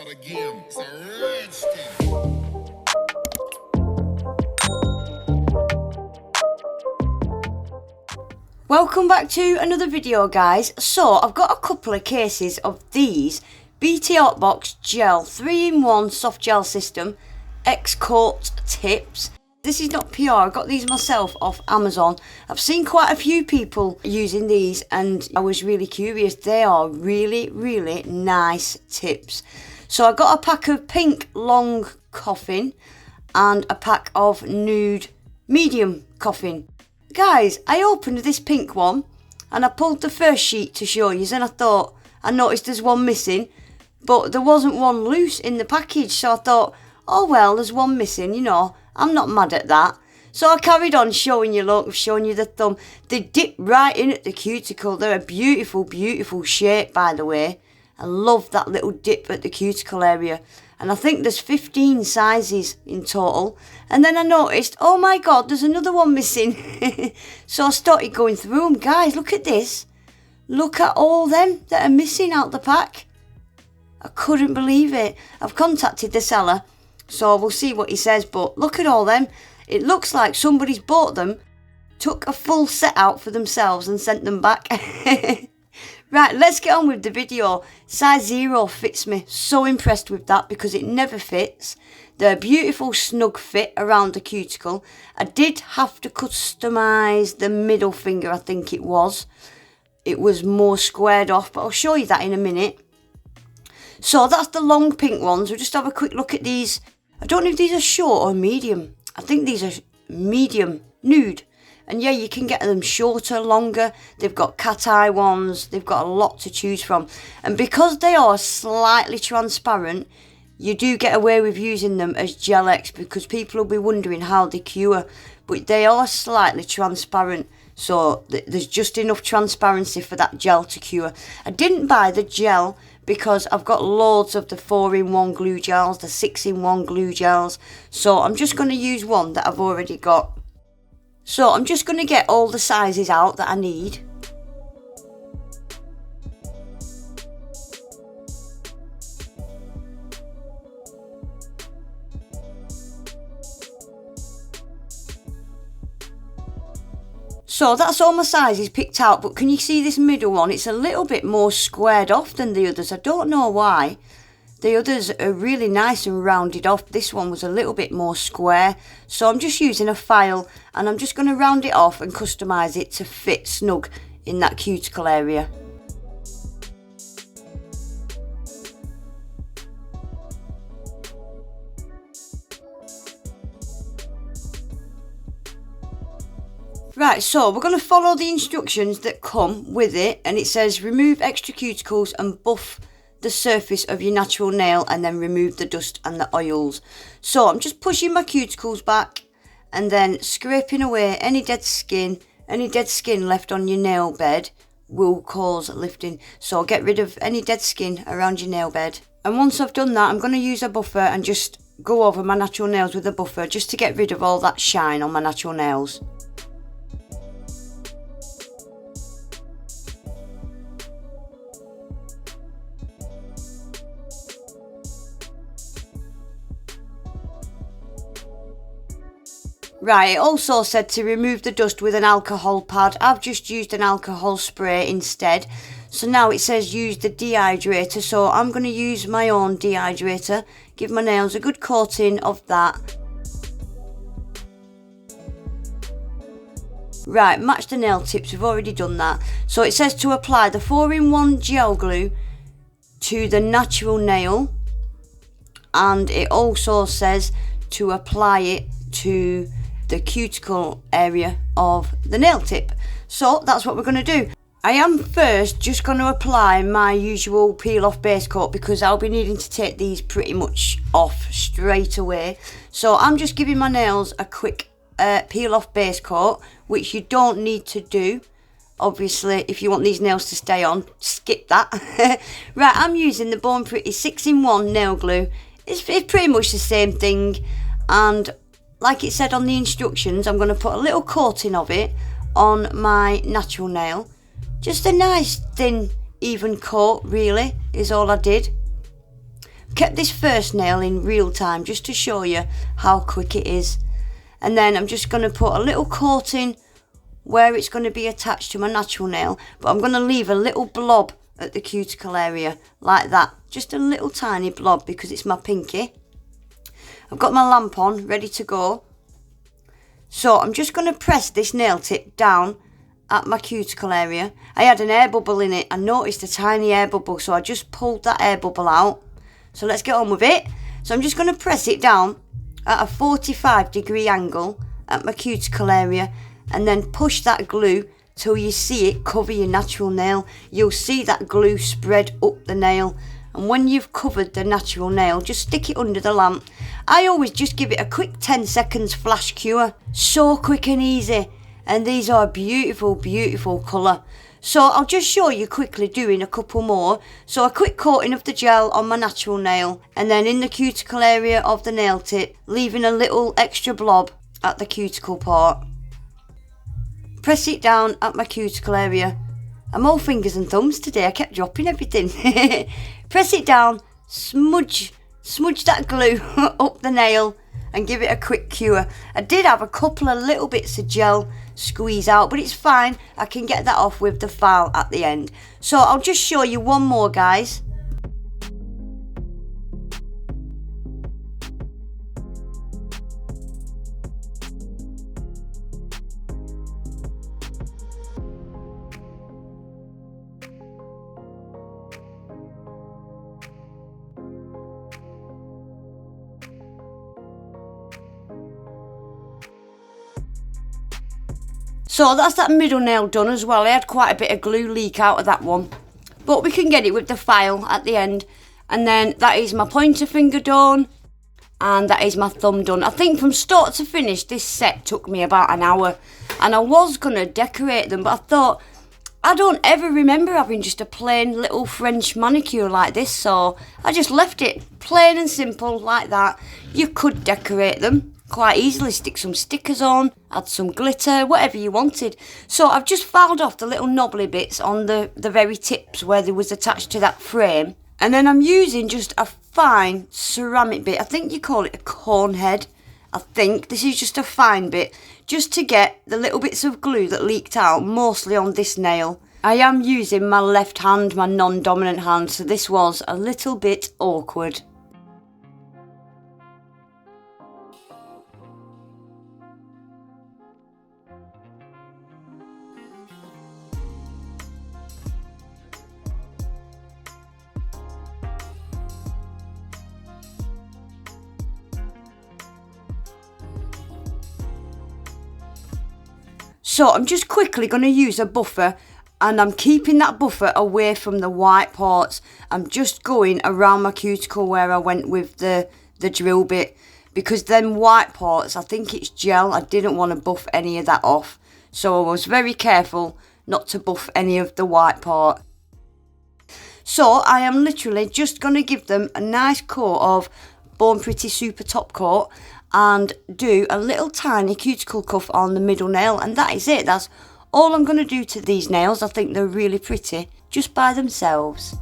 again. It's a rhinestones. Welcome back to another video, guys. So I've got a couple of cases of these btartbox gel 3-in-1 soft gel system X-coat tips. This is not PR, I got these myself off Amazon. I've seen quite a few people using these and I was really curious. They are really nice tips. So I got a pack of pink long coffin and a pack of nude medium coffin. Guys, I opened this pink one and I pulled the first sheet to show you, and I noticed there's one missing, but there wasn't one loose in the package, so I thought, oh well, there's one missing, you know, I'm not mad at that. So I carried on showing you, look, showing you the thumb. They dip right in at the cuticle. They're a beautiful shape, by the way. I love that little dip at the cuticle area. And I think there's 15 sizes in total. And then I noticed, oh my God, there's another one missing. So I started going through them. Guys, look at this. Look at all them that are missing out the pack. I couldn't believe it. I've contacted the seller, so we'll see what he says. But look at all them. It looks like somebody's bought them, took a full set out for themselves and sent them back. Right, let's get on with the video. Size 0 fits me. So impressed with that because it never fits. They're a beautiful snug fit around the cuticle. I did have to customise the middle finger, I think it was. It was more squared off, but I'll show you that in a minute. So that's the long pink ones. We'll just have a quick look at these. I don't know if these are short or medium. I think these are medium nude. And yeah, you can get them shorter, longer. They've got cat eye ones. They've got a lot to choose from. And because they are slightly transparent, you do get away with using them as gel X because people will be wondering how they cure. But they are slightly transparent. So there's just enough transparency for that gel to cure. I didn't buy the gel because I've got loads of the 4-in-1 glue gels, the 6-in-1 glue gels. So I'm just going to use one that I've already got. So I'm just going to get all the sizes out that I need. So that's all my sizes picked out, but can you see this middle one? It's a little bit more squared off than the others. I don't know why. The others are really nice and rounded off. This one was a little bit more square. So I'm just using a file and I'm just going to round it off and customise it to fit snug in that cuticle area. Right, so we're going to follow the instructions that come with it, and it says remove extra cuticles and buff the surface of your natural nail and then remove the dust and the oils. So I'm just pushing my cuticles back and then scraping away any dead skin left on your nail bed will cause lifting. So get rid of any dead skin around your nail bed. And once I've done that, I'm going to use a buffer and just go over my natural nails with a buffer just to get rid of all that shine on my natural nails. Right, it also said to remove the dust with an alcohol pad. I've just used an alcohol spray instead. So now it says use the dehydrator. So I'm going to use my own dehydrator. Give my nails a good coating of that. Right, match the nail tips. We've already done that. So it says to apply the 4-in-1 gel glue to the natural nail. And it also says to apply it to the cuticle area of the nail tip. So that's what we're going to do. I am first just going to apply my usual peel off base coat because I'll be needing to take these pretty much off straight away. So I'm just giving my nails a quick peel off base coat, which you don't need to do. Obviously, if you want these nails to stay on, skip that. Right, I'm using the Born Pretty 6-in-1 nail glue. It's pretty much the same thing, and like it said on the instructions, I'm going to put a little coating of it on my natural nail. Just a nice thin even coat really is all I did. kept this first nail in real time just to show you how quick it is. And then I'm just going to put a little coating where it's going to be attached to my natural nail, but I'm going to leave a little blob at the cuticle area like that, just a little tiny blob because it's my pinky. I've got my lamp on ready to go, so I'm just going to press this nail tip down at my cuticle area. I had an air bubble in it. I noticed a tiny air bubble, so I just pulled that air bubble out. So let's get on with it. So I'm just going to press it down at a 45-degree angle at my cuticle area, and then push that glue till you see it cover your natural nail. You'll see that glue spread up the nail, and when you've covered the natural nail, just stick it under the lamp. I always just give it a quick 10 seconds flash cure. So quick and easy, and these are a beautiful, beautiful colour. So I'll just show you quickly doing a couple more. So a quick coating of the gel on my natural nail, and then in the cuticle area of the nail tip, leaving a little extra blob at the cuticle part. Press it down at my cuticle area. I'm all fingers and thumbs today, I kept dropping everything. Press it down, smudge that glue up the nail and give it a quick cure. I did have a couple of little bits of gel squeeze out, but it's fine. I can get that off with the file at the end. So I'll just show you one more, guys. So that's that middle nail done as well. I had quite a bit of glue leak out of that one, but we can get it with the file at the end. And then that is my pointer finger done, and that is my thumb done. I think from start to finish this set took me about an hour, and I was going to decorate them, but I thought I don't ever remember having just a plain little French manicure like this, so I just left it plain and simple like that. You could decorate them quite easily, stick some stickers on, add some glitter, whatever you wanted. So I've just filed off the little knobbly bits on the very tips where they was attached to that frame, and then I'm using just a fine ceramic bit. I think you call it a cone head. I think this is just a fine bit, just to get the little bits of glue that leaked out, mostly on this nail. I am using my left hand, my non-dominant hand, so this was a little bit awkward. So I'm just quickly going to use a buffer, and I'm keeping that buffer away from the white parts. I'm just going around my cuticle where I went with the drill bit, because them white parts, I think it's gel, I didn't want to buff any of that off. So I was very careful not to buff any of the white part. So I am literally just going to give them a nice coat of Born Pretty Super Top Coat, and do a little tiny cuticle cuff on the middle nail, and that is it. That's all I'm going to do to these nails. I think they're really pretty just by themselves.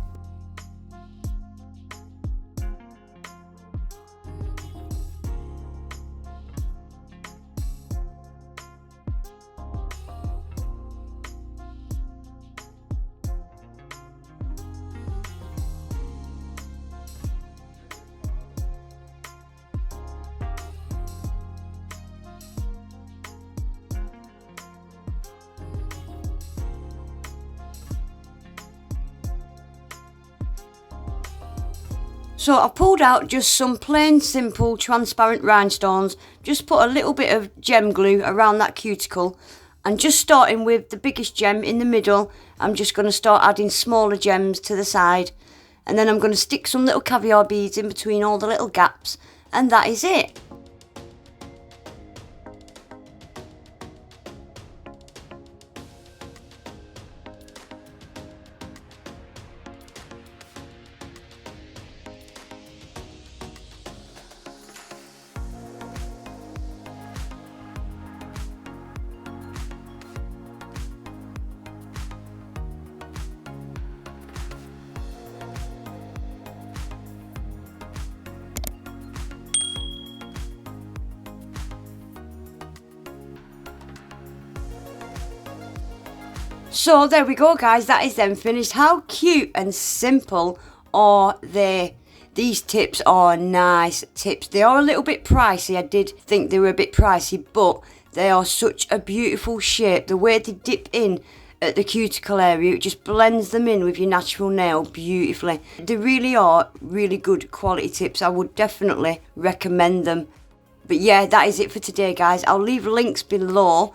So I pulled out just some plain simple transparent rhinestones, just put a little bit of gem glue around that cuticle, and just starting with the biggest gem in the middle, I'm just going to start adding smaller gems to the side, and then I'm going to stick some little caviar beads in between all the little gaps, and that is it. So there we go guys, that is them finished. How cute and simple are they? These tips are nice tips. They are a little bit pricey. I did think they were a bit pricey, but they are such a beautiful shape. The way they dip in at the cuticle area, it just blends them in with your natural nail beautifully. They really are really good quality tips. I would definitely recommend them. But yeah, that is it for today guys. I'll leave links below.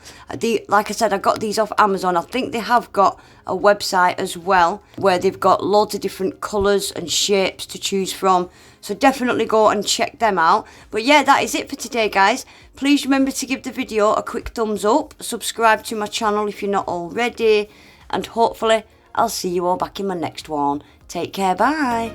Like I said, I got these off Amazon. I think they have got a website as well where they've got loads of different colours and shapes to choose from. So definitely go and check them out. But yeah, that is it for today guys. Please remember to give the video a quick thumbs up. Subscribe to my channel if you're not already. And hopefully I'll see you all back in my next one. Take care, bye.